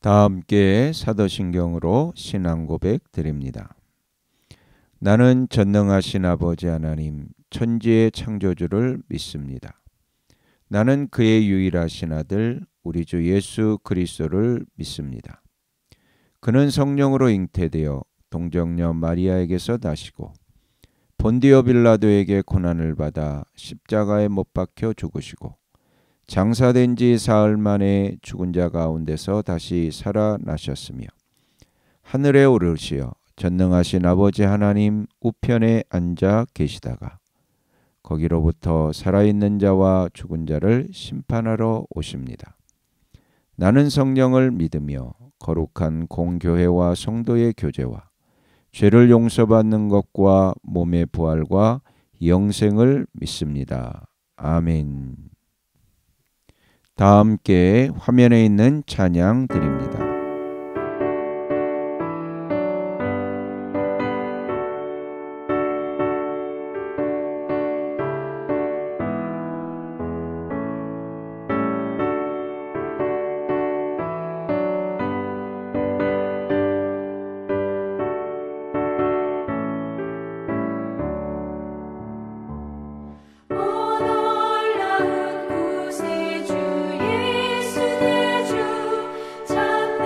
다 함께 사도신경으로 신앙 고백 드립니다. 나는 전능하신 아버지 하나님 천지의 창조주를 믿습니다. 나는 그의 유일하신 아들 우리 주 예수 그리스도를 믿습니다. 그는 성령으로 잉태되어 동정녀 마리아에게서 나시고 본디오 빌라도에게 고난을 받아 십자가에 못 박혀 죽으시고 장사된 지 사흘 만에 죽은 자 가운데서 다시 살아나셨으며 하늘에 오르시어 전능하신 아버지 하나님 우편에 앉아 계시다가 거기로부터 살아있는 자와 죽은 자를 심판하러 오십니다. 나는 성령을 믿으며 거룩한 공교회와 성도의 교제와 죄를 용서받는 것과 몸의 부활과 영생을 믿습니다. 아멘. 다 함께 화면에 있는 찬양 드립니다. 참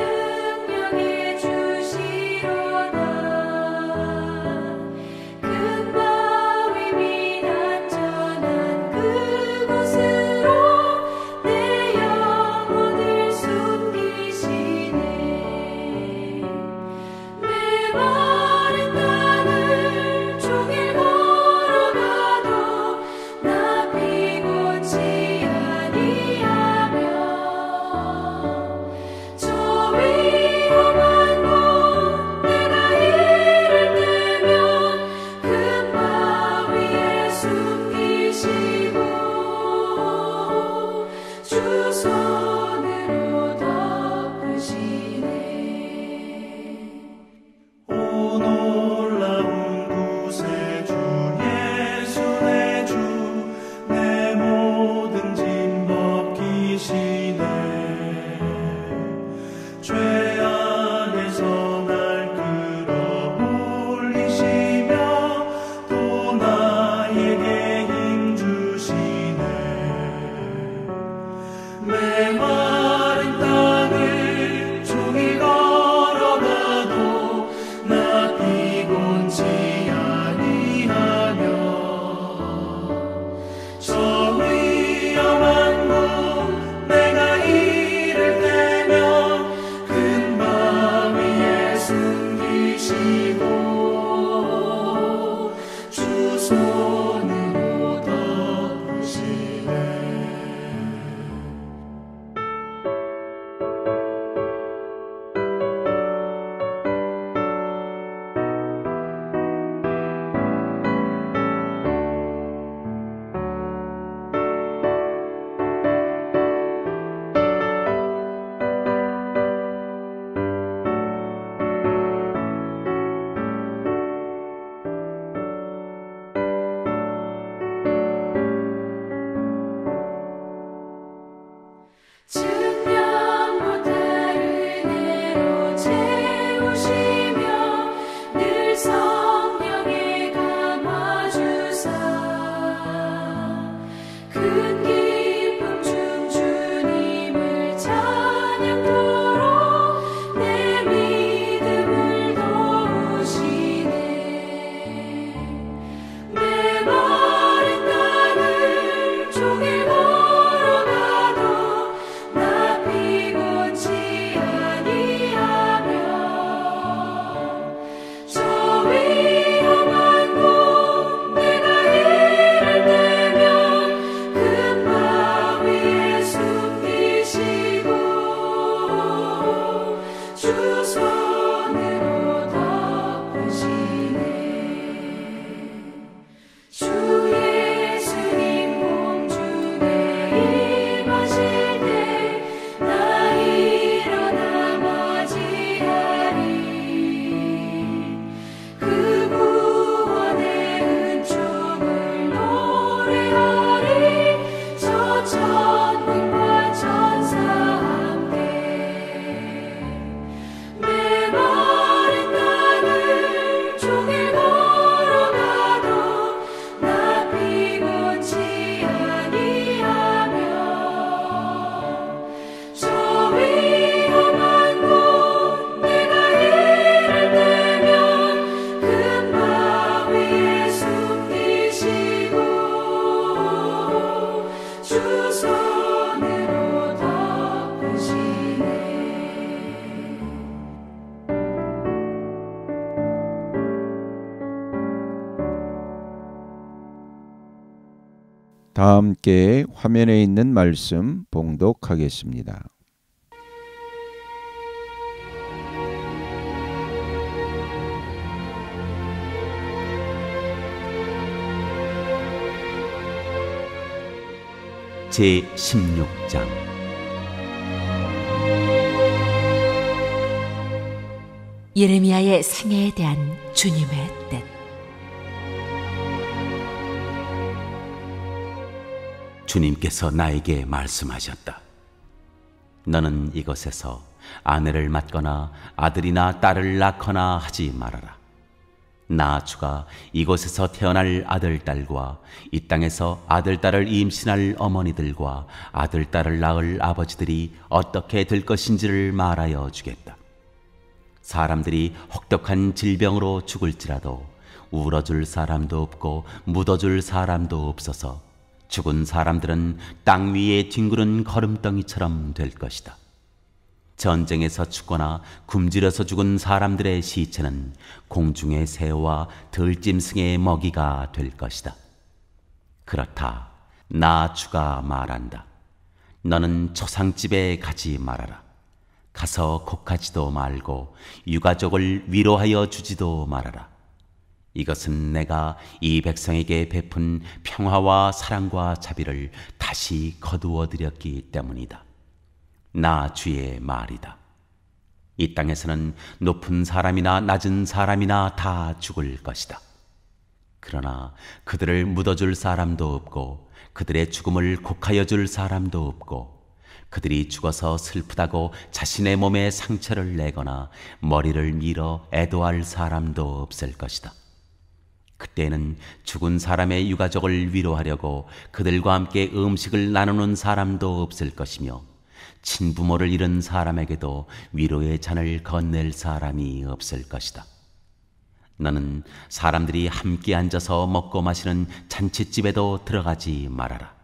다 함께 화면에 있는 말씀 봉독하겠습니다. 제16장. 예레미야의 생애에 대한 주님의 뜻. 주님께서 나에게 말씀하셨다. 너는 이곳에서 아내를 맞거나 아들이나 딸을 낳거나 하지 말아라. 나 주가 이곳에서 태어날 아들, 딸과 이 땅에서 아들, 딸을 임신할 어머니들과 아들, 딸을 낳을 아버지들이 어떻게 될 것인지를 말하여 주겠다. 사람들이 혹독한 질병으로 죽을지라도 울어줄 사람도 없고 묻어줄 사람도 없어서 죽은 사람들은 땅 위에 뒹구는 거름덩이처럼 될 것이다. 전쟁에서 죽거나 굶주려서 죽은 사람들의 시체는 공중의 새와 들짐승의 먹이가 될 것이다. 그렇다. 나 주가 말한다. 너는 초상집에 가지 말아라. 가서 곡하지도 말고 유가족을 위로하여 주지도 말아라. 이것은 내가 이 백성에게 베푼 평화와 사랑과 자비를 다시 거두어 드렸기 때문이다. 나 주의 말이다. 이 땅에서는 높은 사람이나 낮은 사람이나 다 죽을 것이다. 그러나 그들을 묻어줄 사람도 없고 그들의 죽음을 곡하여 줄 사람도 없고 그들이 죽어서 슬프다고 자신의 몸에 상처를 내거나 머리를 밀어 애도할 사람도 없을 것이다. 그때는 죽은 사람의 유가족을 위로하려고 그들과 함께 음식을 나누는 사람도 없을 것이며 친부모를 잃은 사람에게도 위로의 잔을 건넬 사람이 없을 것이다. 너는 사람들이 함께 앉아서 먹고 마시는 잔치집에도 들어가지 말아라.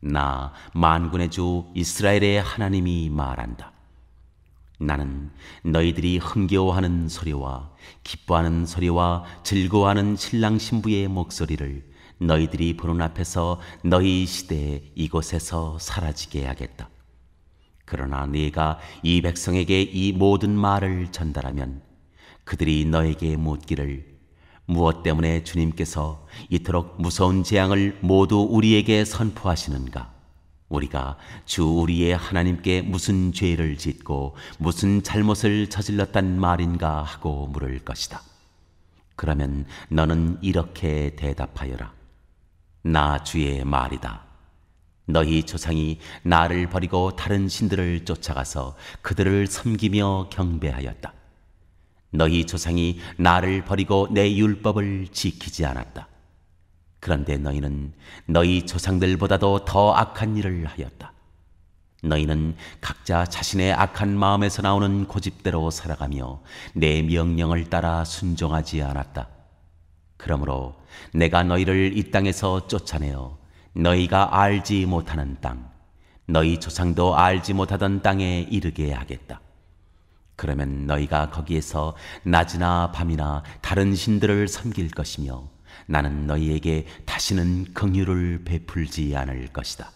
나 만군의 주 이스라엘의 하나님이 말한다. 나는 너희들이 흥겨워하는 소리와 기뻐하는 소리와 즐거워하는 신랑 신부의 목소리를 너희들이 보는 앞에서 너희 시대에 이곳에서 사라지게 하겠다. 그러나 네가 이 백성에게 이 모든 말을 전달하면 그들이 너에게 묻기를 무엇 때문에 주님께서 이토록 무서운 재앙을 모두 우리에게 선포하시는가? 우리가 주 우리의 하나님께 무슨 죄를 짓고 무슨 잘못을 저질렀단 말인가 하고 물을 것이다. 그러면 너는 이렇게 대답하여라. 나 주의 말이다. 너희 조상이 나를 버리고 다른 신들을 쫓아가서 그들을 섬기며 경배하였다. 너희 조상이 나를 버리고 내 율법을 지키지 않았다. 그런데 너희는 너희 조상들보다도 더 악한 일을 하였다. 너희는 각자 자신의 악한 마음에서 나오는 고집대로 살아가며 내 명령을 따라 순종하지 않았다. 그러므로 내가 너희를 이 땅에서 쫓아내어 너희가 알지 못하는 땅, 너희 조상도 알지 못하던 땅에 이르게 하겠다. 그러면 너희가 거기에서 낮이나 밤이나 다른 신들을 섬길 것이며 나는 너희에게 다시는 긍휼을 베풀지 않을 것이다.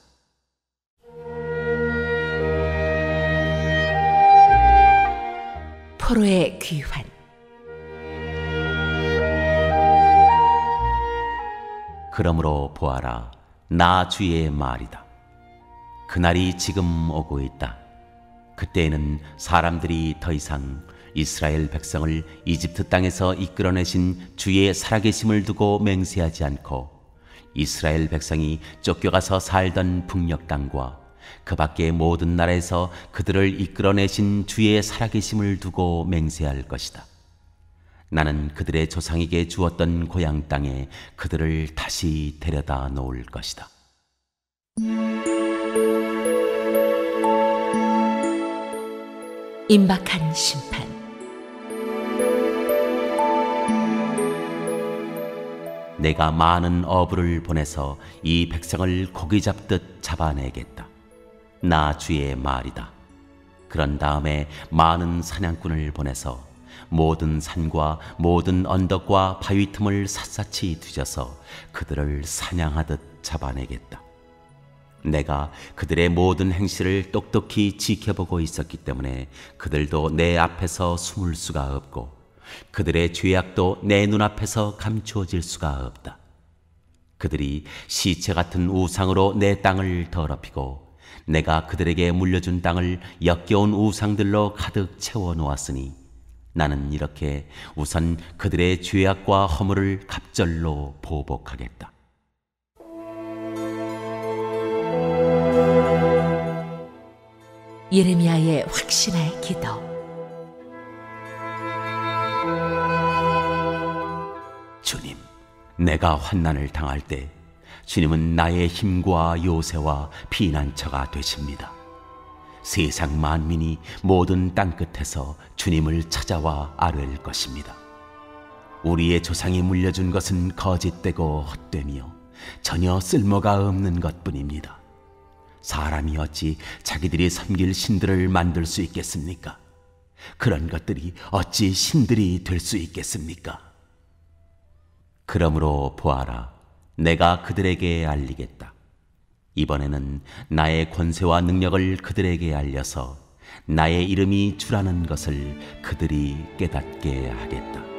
포로의 귀환. 그러므로 보아라, 나 주의 말이다. 그날이 지금 오고 있다. 그때에는 사람들이 더 이상 이스라엘 백성을 이집트 땅에서 이끌어내신 주의 살아계심을 두고 맹세하지 않고 이스라엘 백성이 쫓겨가서 살던 북녘 땅과 그 밖의 모든 나라에서 그들을 이끌어내신 주의 살아계심을 두고 맹세할 것이다. 나는 그들의 조상에게 주었던 고향 땅에 그들을 다시 데려다 놓을 것이다. 임박한 심판. 내가 많은 어부를 보내서 이 백성을 고기 잡듯 잡아내겠다. 나 주의 말이다. 그런 다음에 많은 사냥꾼을 보내서 모든 산과 모든 언덕과 바위 틈을 샅샅이 뒤져서 그들을 사냥하듯 잡아내겠다. 내가 그들의 모든 행실을 똑똑히 지켜보고 있었기 때문에 그들도 내 앞에서 숨을 수가 없고 그들의 죄악도 내 눈앞에서 감추어질 수가 없다. 그들이 시체 같은 우상으로 내 땅을 더럽히고 내가 그들에게 물려준 땅을 역겨운 우상들로 가득 채워 놓았으니 나는 이렇게 우선 그들의 죄악과 허물을 갑절로 보복하겠다. 예레미야의 확신의 기도. 주님, 내가 환난을 당할 때 주님은 나의 힘과 요새와 피난처가 되십니다. 세상 만민이 모든 땅끝에서 주님을 찾아와 아뢰일 것입니다. 우리의 조상이 물려준 것은 거짓되고 헛되며 전혀 쓸모가 없는 것뿐입니다. 사람이 어찌 자기들이 섬길 신들을 만들 수 있겠습니까? 그런 것들이 어찌 신들이 될 수 있겠습니까? 그러므로 보아라, 내가 그들에게 알리겠다. 이번에는 나의 권세와 능력을 그들에게 알려서 나의 이름이 주라는 것을 그들이 깨닫게 하겠다.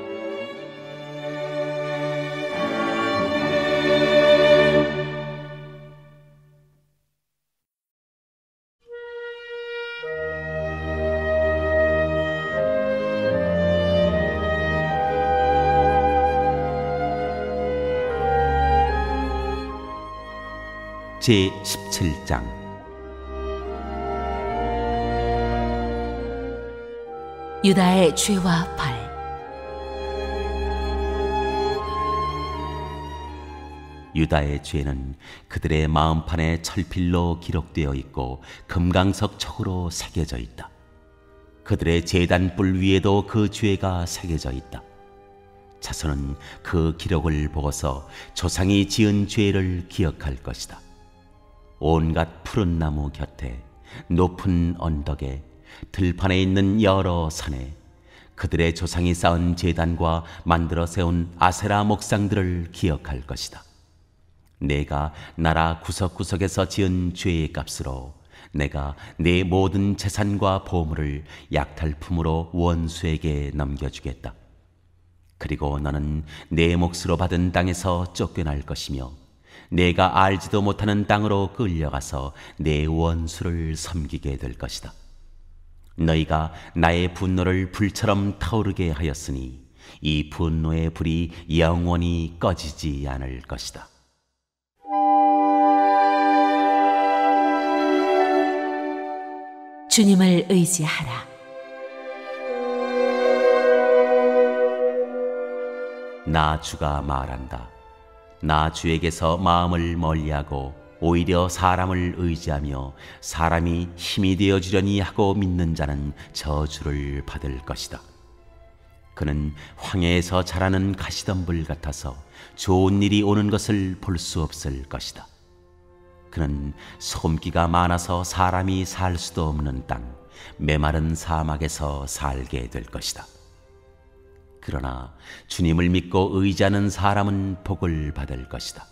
제17장 유다의 죄와 벌. 유다의 죄는 그들의 마음판에 철필로 기록되어 있고 금강석 촉으로 새겨져 있다. 그들의 제단불 위에도 그 죄가 새겨져 있다. 자손은 그 기록을 보고서 조상이 지은 죄를 기억할 것이다. 온갖 푸른 나무 곁에, 높은 언덕에, 들판에 있는 여러 산에 그들의 조상이 쌓은 제단과 만들어 세운 아세라 목상들을 기억할 것이다. 내가 나라 구석구석에서 지은 죄의 값으로 내가 내 모든 재산과 보물을 약탈품으로 원수에게 넘겨주겠다. 그리고 너는 내 몫으로 받은 땅에서 쫓겨날 것이며 내가 알지도 못하는 땅으로 끌려가서 내 원수를 섬기게 될 것이다. 너희가 나의 분노를 불처럼 타오르게 하였으니 이 분노의 불이 영원히 꺼지지 않을 것이다. 주님을 의지하라. 나 주가 말한다. 나 주에게서 마음을 멀리하고 오히려 사람을 의지하며 사람이 힘이 되어주려니 하고 믿는 자는 저주를 받을 것이다. 그는 황해에서 자라는 가시덤불 같아서 좋은 일이 오는 것을 볼 수 없을 것이다. 그는 소금기가 많아서 사람이 살 수도 없는 땅, 메마른 사막에서 살게 될 것이다. 그러나 주님을 믿고 의지하는 사람은 복을 받을 것이다.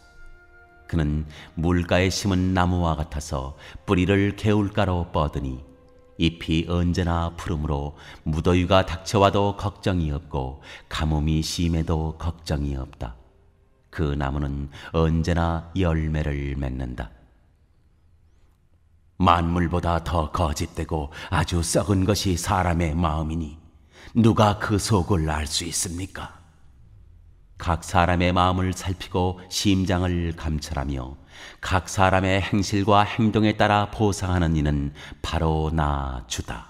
그는 물가에 심은 나무와 같아서 뿌리를 개울가로 뻗으니 잎이 언제나 푸르므로 무더위가 닥쳐와도 걱정이 없고 가뭄이 심해도 걱정이 없다. 그 나무는 언제나 열매를 맺는다. 만물보다 더 거짓되고 아주 썩은 것이 사람의 마음이니 누가 그 속을 알 수 있습니까? 각 사람의 마음을 살피고 심장을 감찰하며 각 사람의 행실과 행동에 따라 보상하는 이는 바로 나 주다.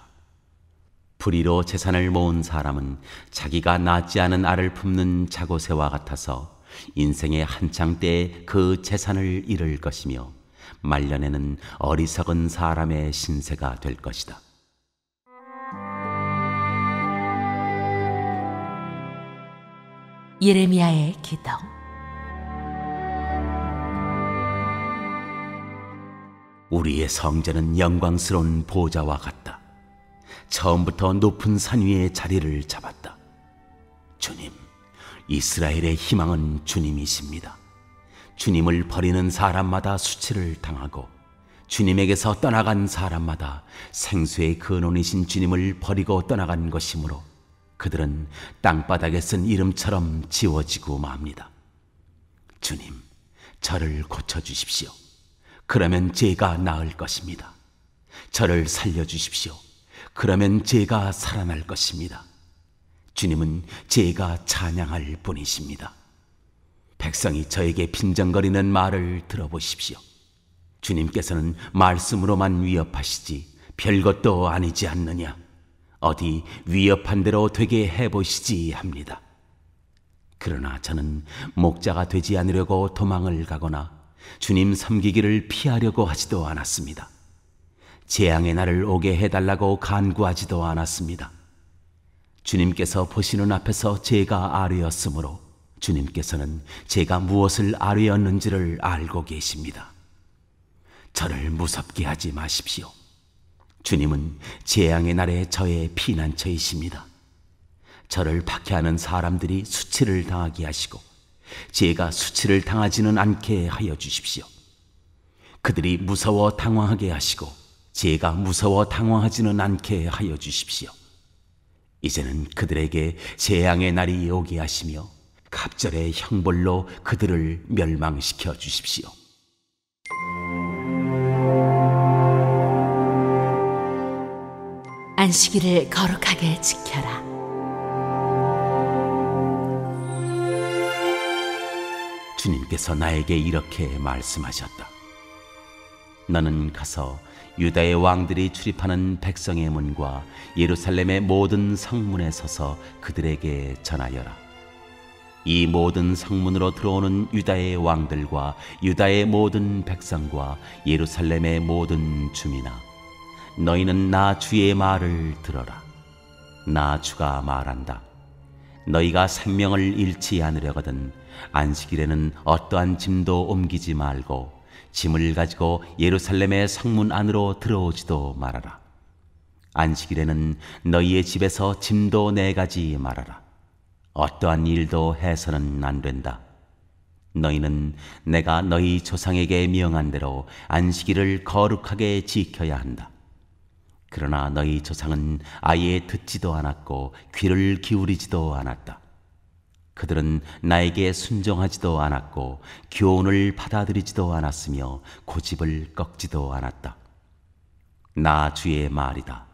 불의로 재산을 모은 사람은 자기가 낳지 않은 알을 품는 자고새와 같아서 인생의 한창 때에 그 재산을 잃을 것이며 말년에는 어리석은 사람의 신세가 될 것이다. 예레미야의 기도. 우리의 성전은 영광스러운 보좌와 같다. 처음부터 높은 산 위에 자리를 잡았다. 주님, 이스라엘의 희망은 주님이십니다. 주님을 버리는 사람마다 수치를 당하고 주님에게서 떠나간 사람마다 생수의 근원이신 주님을 버리고 떠나간 것이므로 그들은 땅바닥에 쓴 이름처럼 지워지고 맙니다. 주님, 저를 고쳐주십시오. 그러면 제가 나을 것입니다. 저를 살려주십시오. 그러면 제가 살아날 것입니다. 주님은 제가 찬양할 분이십니다. 백성이 저에게 빈정거리는 말을 들어보십시오. 주님께서는 말씀으로만 위협하시지 별것도 아니지 않느냐. 어디 위협한 대로 되게 해보시지 합니다. 그러나 저는 목자가 되지 않으려고 도망을 가거나 주님 섬기기를 피하려고 하지도 않았습니다. 재앙의 날을 오게 해달라고 간구하지도 않았습니다. 주님께서 보시는 앞에서 제가 아뢰었으므로 주님께서는 제가 무엇을 아뢰었는지를 알고 계십니다. 저를 무섭게 하지 마십시오. 주님은 재앙의 날에 저의 피난처이십니다. 저를 박해하는 사람들이 수치를 당하게 하시고 제가 수치를 당하지는 않게 하여 주십시오. 그들이 무서워 당황하게 하시고 제가 무서워 당황하지는 않게 하여 주십시오. 이제는 그들에게 재앙의 날이 오게 하시며 갑절의 형벌로 그들을 멸망시켜 주십시오. 안식일을 거룩하게 지켜라. 주님께서 나에게 이렇게 말씀하셨다. 너는 가서 유다의 왕들이 출입하는 백성의 문과 예루살렘의 모든 성문에 서서 그들에게 전하여라. 이 모든 성문으로 들어오는 유다의 왕들과 유다의 모든 백성과 예루살렘의 모든 주민아, 너희는 나 주의 말을 들어라. 나 주가 말한다. 너희가 생명을 잃지 않으려거든 안식일에는 어떠한 짐도 옮기지 말고 짐을 가지고 예루살렘의 성문 안으로 들어오지도 말아라. 안식일에는 너희의 집에서 짐도 내가지 말아라. 어떠한 일도 해서는 안 된다. 너희는 내가 너희 조상에게 명한 대로 안식일을 거룩하게 지켜야 한다. 그러나 너희 조상은 아예 듣지도 않았고 귀를 기울이지도 않았다. 그들은 나에게 순종하지도 않았고 교훈을 받아들이지도 않았으며 고집을 꺾지도 않았다. 나 주의 말이다.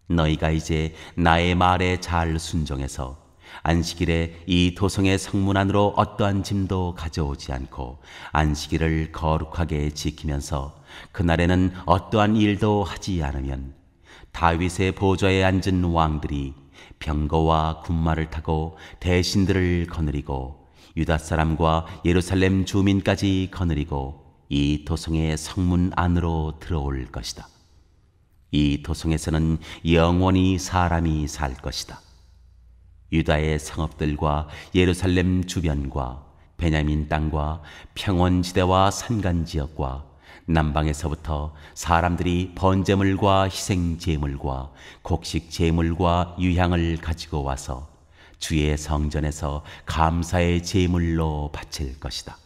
너희가 이제 나의 말에 잘 순종해서 안식일에 이 도성의 성문 안으로 어떠한 짐도 가져오지 않고 안식일을 거룩하게 지키면서 그날에는 어떠한 일도 하지 않으면 다윗의 보좌에 앉은 왕들이 병거와 군마를 타고 대신들을 거느리고 유다 사람과 예루살렘 주민까지 거느리고 이 도성의 성문 안으로 들어올 것이다. 이 도성에서는 영원히 사람이 살 것이다. 유다의 성읍들과 예루살렘 주변과 베냐민 땅과 평원지대와 산간지역과 남방에서부터 사람들이 번제물과 희생제물과 곡식제물과 유향을 가지고 와서 주의 성전에서 감사의 제물로 바칠 것이다.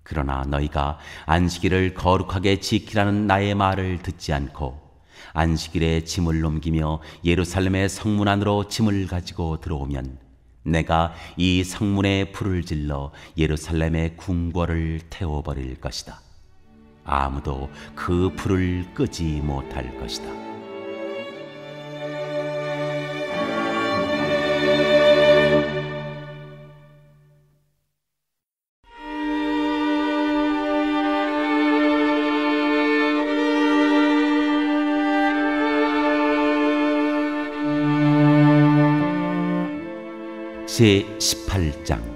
그러나 너희가 안식일을 거룩하게 지키라는 나의 말을 듣지 않고 안식일에 짐을 옮기며 예루살렘의 성문 안으로 짐을 가지고 들어오면 내가 이 성문에 불을 질러 예루살렘의 궁궐을 태워버릴 것이다. 아무도 그 불을 끄지 못할 것이다. 제18장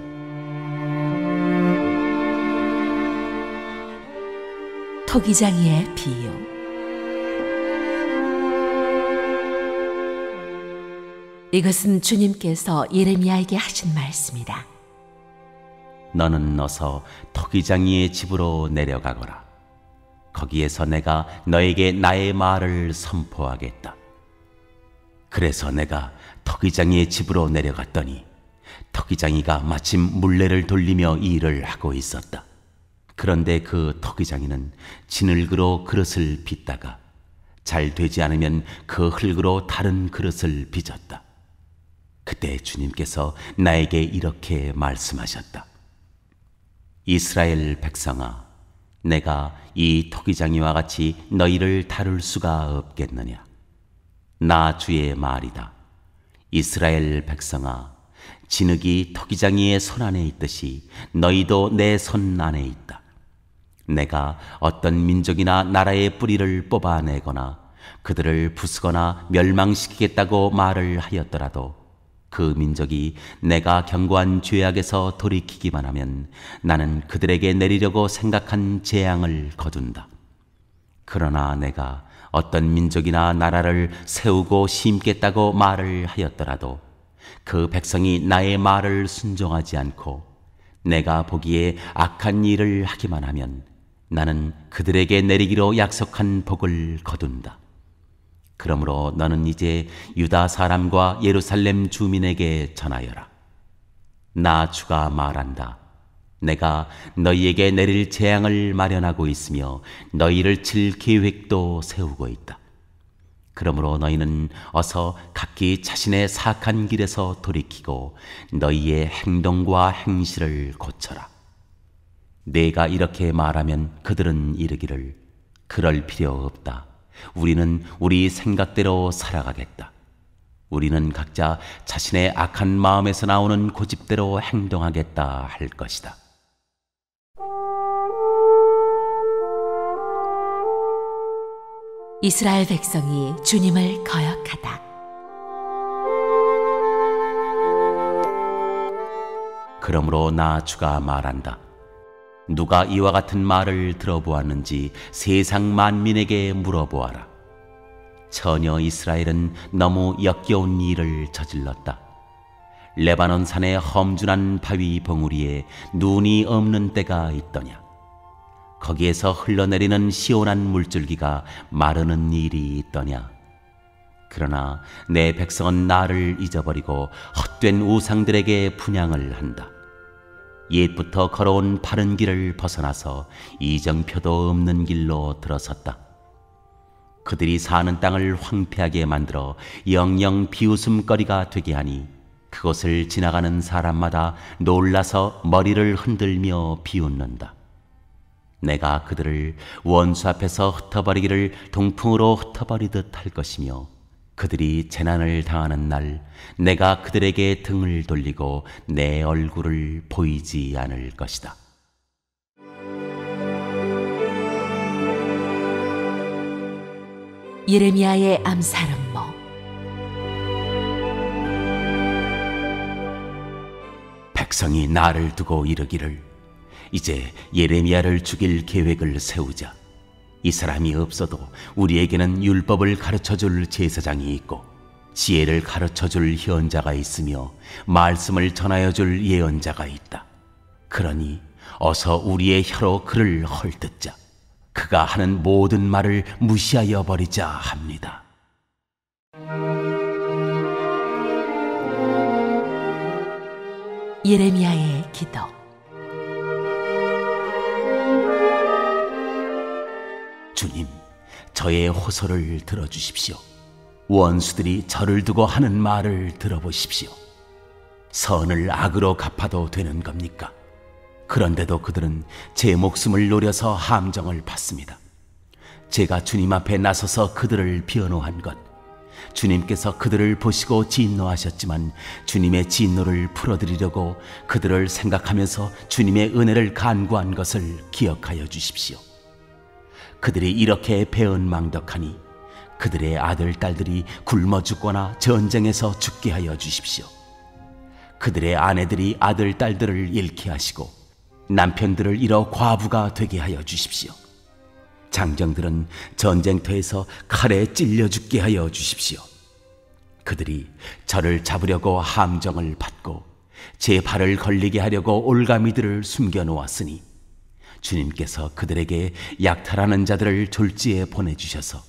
토기장이의 비유. 이것은 주님께서 예레미야에게 하신 말씀이다. 너는 어서 토기장이의 집으로 내려가거라. 거기에서 내가 너에게 나의 말을 선포하겠다. 그래서 내가 토기장이의 집으로 내려갔더니 토기장이가 마침 물레를 돌리며 일을 하고 있었다. 그런데 그 토기장이는 진흙으로 그릇을 빚다가 잘 되지 않으면 그 흙으로 다른 그릇을 빚었다. 그때 주님께서 나에게 이렇게 말씀하셨다. 이스라엘 백성아, 내가 이 토기장이와 같이 너희를 다룰 수가 없겠느냐? 나 주의 말이다. 이스라엘 백성아, 진흙이 토기장이의 손 안에 있듯이 너희도 내 손 안에 있다. 내가 어떤 민족이나 나라의 뿌리를 뽑아내거나 그들을 부수거나 멸망시키겠다고 말을 하였더라도 그 민족이 내가 경고한 죄악에서 돌이키기만 하면 나는 그들에게 내리려고 생각한 재앙을 거둔다. 그러나 내가 어떤 민족이나 나라를 세우고 심겠다고 말을 하였더라도 그 백성이 나의 말을 순종하지 않고 내가 보기에 악한 일을 하기만 하면 나는 그들에게 내리기로 약속한 복을 거둔다. 그러므로 너는 이제 유다 사람과 예루살렘 주민에게 전하여라. 나 주가 말한다. 내가 너희에게 내릴 재앙을 마련하고 있으며 너희를 칠 계획도 세우고 있다. 그러므로 너희는 어서 각기 자신의 사악한 길에서 돌이키고 너희의 행동과 행실을 고쳐라. 내가 이렇게 말하면 그들은 이르기를 그럴 필요 없다. 우리는 우리 생각대로 살아가겠다. 우리는 각자 자신의 악한 마음에서 나오는 고집대로 행동하겠다 할 것이다. 이스라엘 백성이 주님을 거역하다. 그러므로 나 주가 말한다. 누가 이와 같은 말을 들어보았는지 세상 만민에게 물어보아라. 처녀 이스라엘은 너무 역겨운 일을 저질렀다. 레바논 산의 험준한 바위 봉우리에 눈이 없는 때가 있더냐. 거기에서 흘러내리는 시원한 물줄기가 마르는 일이 있더냐. 그러나 내 백성은 나를 잊어버리고 헛된 우상들에게 분향을 한다. 옛부터 걸어온 바른 길을 벗어나서 이정표도 없는 길로 들어섰다. 그들이 사는 땅을 황폐하게 만들어 영영 비웃음거리가 되게 하니 그곳을 지나가는 사람마다 놀라서 머리를 흔들며 비웃는다. 내가 그들을 원수 앞에서 흩어버리기를 동풍으로 흩어버리듯 할 것이며 그들이 재난을 당하는 날 내가 그들에게 등을 돌리고 내 얼굴을 보이지 않을 것이다. 예레미야의 암살음모. 백성이 나를 두고 이르기를 이제 예레미야를 죽일 계획을 세우자. 이 사람이 없어도 우리에게는 율법을 가르쳐줄 제사장이 있고 지혜를 가르쳐줄 현자가 있으며 말씀을 전하여줄 예언자가 있다. 그러니 어서 우리의 혀로 그를 헐뜯자. 그가 하는 모든 말을 무시하여 버리자 합니다. 예레미야의 기도. 주님, 저의 호소를 들어주십시오. 원수들이 저를 두고 하는 말을 들어보십시오. 선을 악으로 갚아도 되는 겁니까? 그런데도 그들은 제 목숨을 노려서 함정을 받습니다. 제가 주님 앞에 나서서 그들을 변호한 것, 주님께서 그들을 보시고 진노하셨지만 주님의 진노를 풀어드리려고 그들을 생각하면서 주님의 은혜를 간구한 것을 기억하여 주십시오. 그들이 이렇게 배은망덕하니 그들의 아들, 딸들이 굶어 죽거나 전쟁에서 죽게 하여 주십시오. 그들의 아내들이 아들, 딸들을 잃게 하시고 남편들을 잃어 과부가 되게 하여 주십시오. 장정들은 전쟁터에서 칼에 찔려 죽게 하여 주십시오. 그들이 저를 잡으려고 함정을 받고 제 발을 걸리게 하려고 올가미들을 숨겨놓았으니 주님께서 그들에게 약탈하는 자들을 졸지에 보내주셔서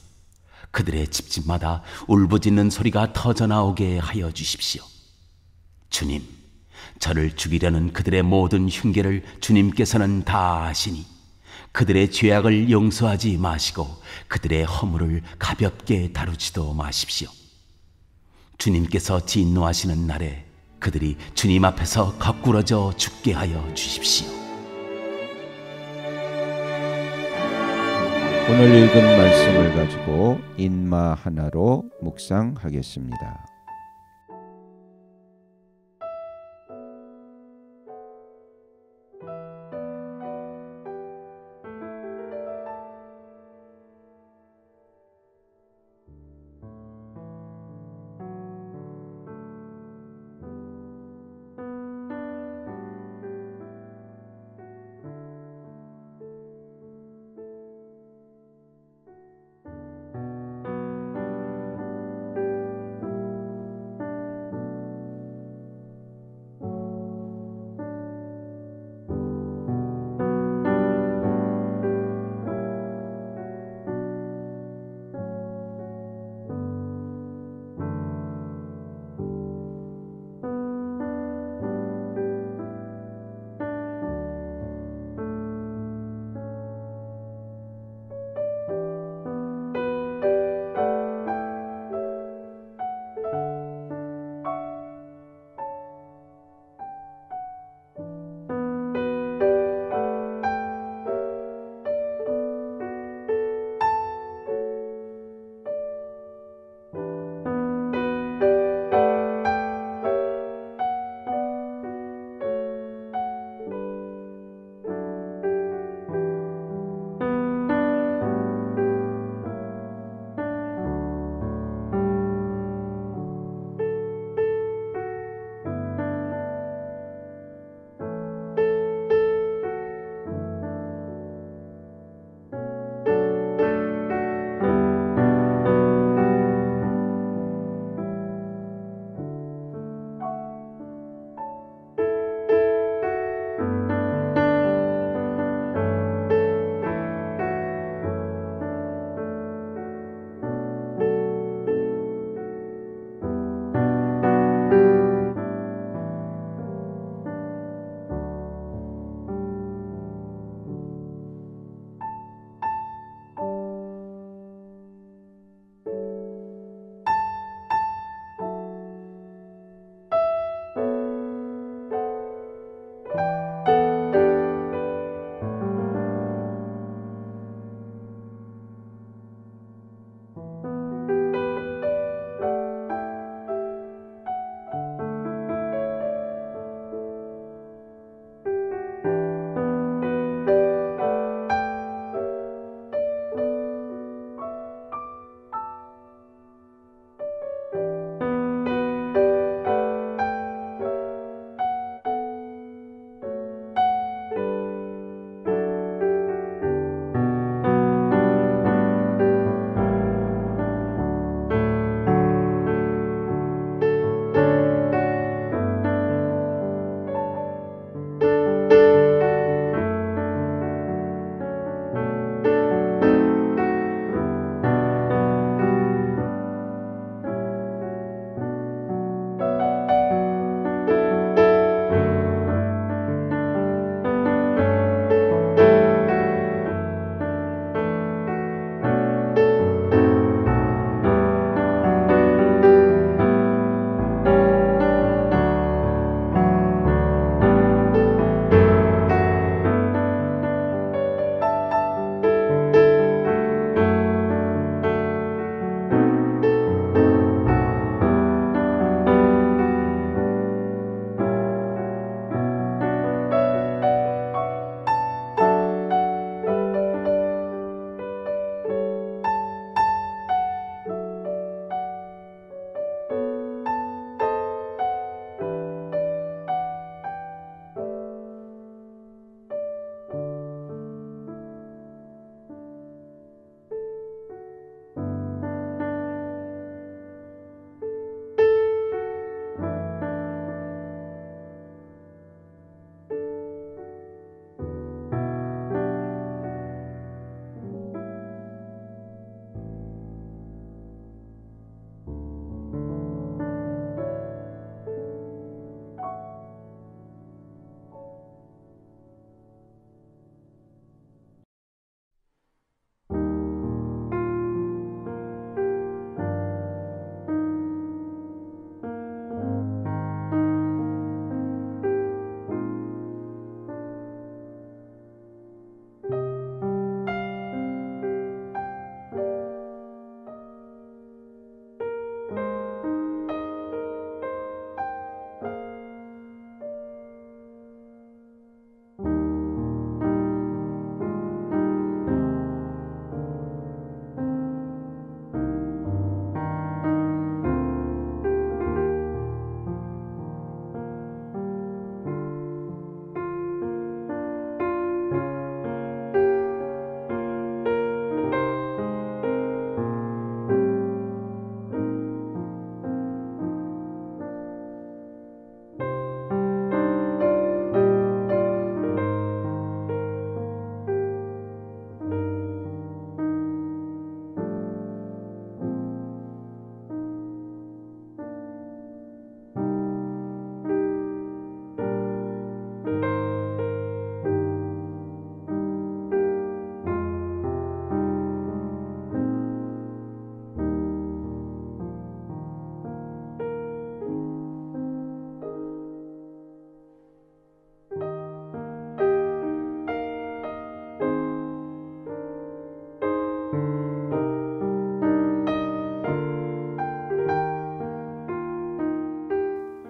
그들의 집집마다 울부짖는 소리가 터져나오게 하여 주십시오. 주님, 저를 죽이려는 그들의 모든 흉계를 주님께서는 다 아시니 그들의 죄악을 용서하지 마시고 그들의 허물을 가볍게 다루지도 마십시오. 주님께서 진노하시는 날에 그들이 주님 앞에서 거꾸러져 죽게 하여 주십시오. 오늘 읽은 말씀을 가지고 인마 하나로 묵상하겠습니다.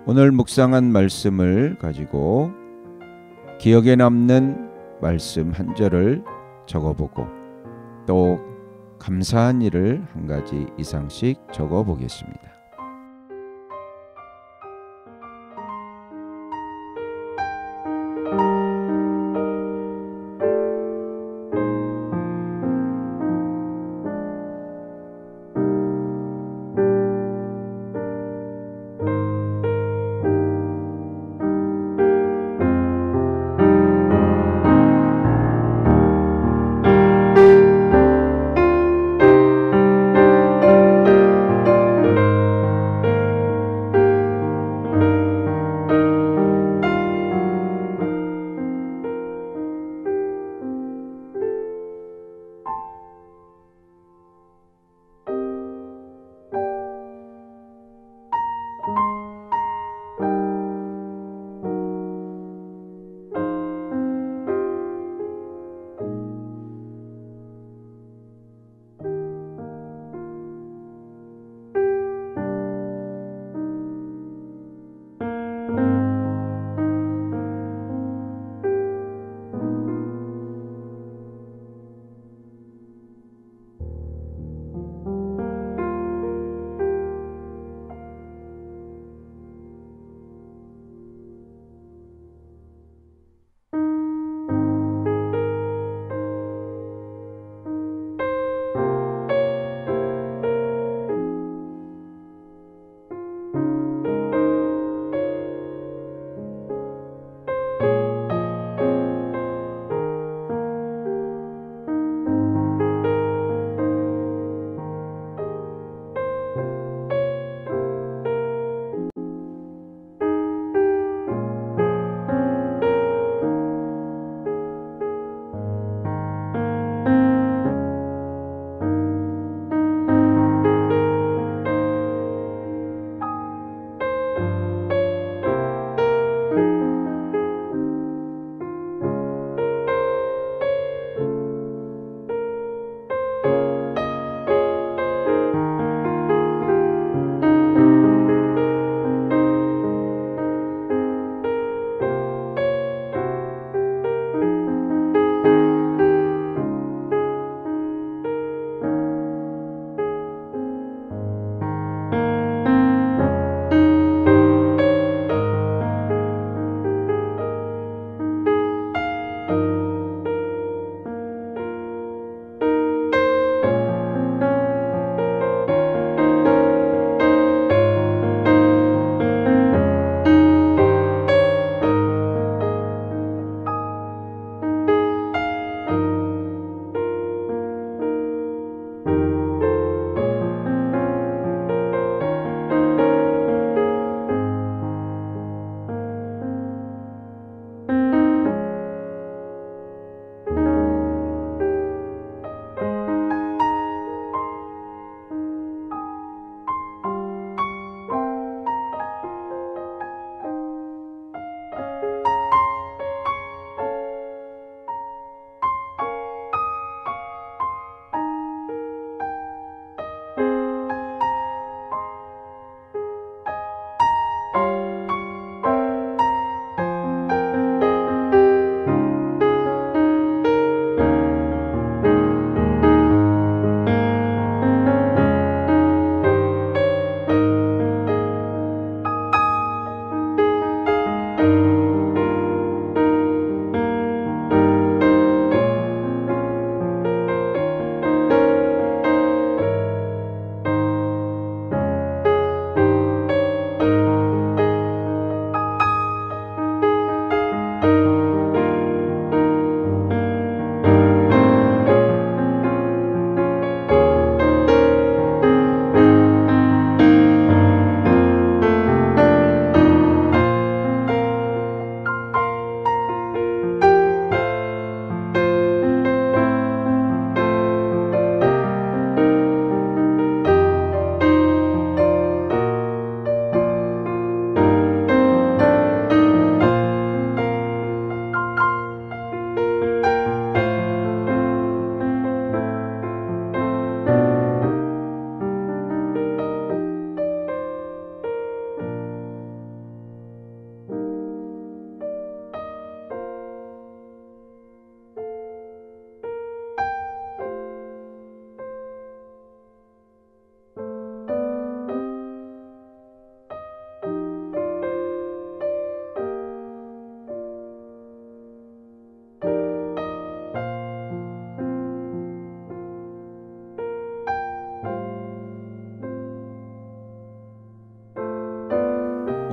오늘 묵상한 말씀을 가지고 기억에 남는 말씀 한 절을 적어보고 또 감사한 일을 한 가지 이상씩 적어보겠습니다.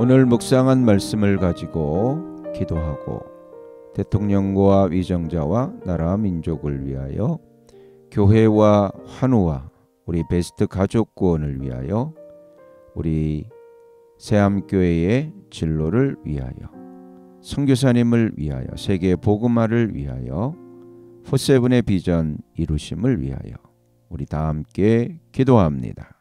오늘 묵상한 말씀을 가지고 기도하고 대통령과 위정자와 나라 민족을 위하여 교회와 환우와 우리 베스트 가족 구원을 위하여 우리 새암교회의 진로를 위하여 선교사님을 위하여 세계 복음화를 위하여 포세븐의 비전 이루심을 위하여 우리 다 함께 기도합니다.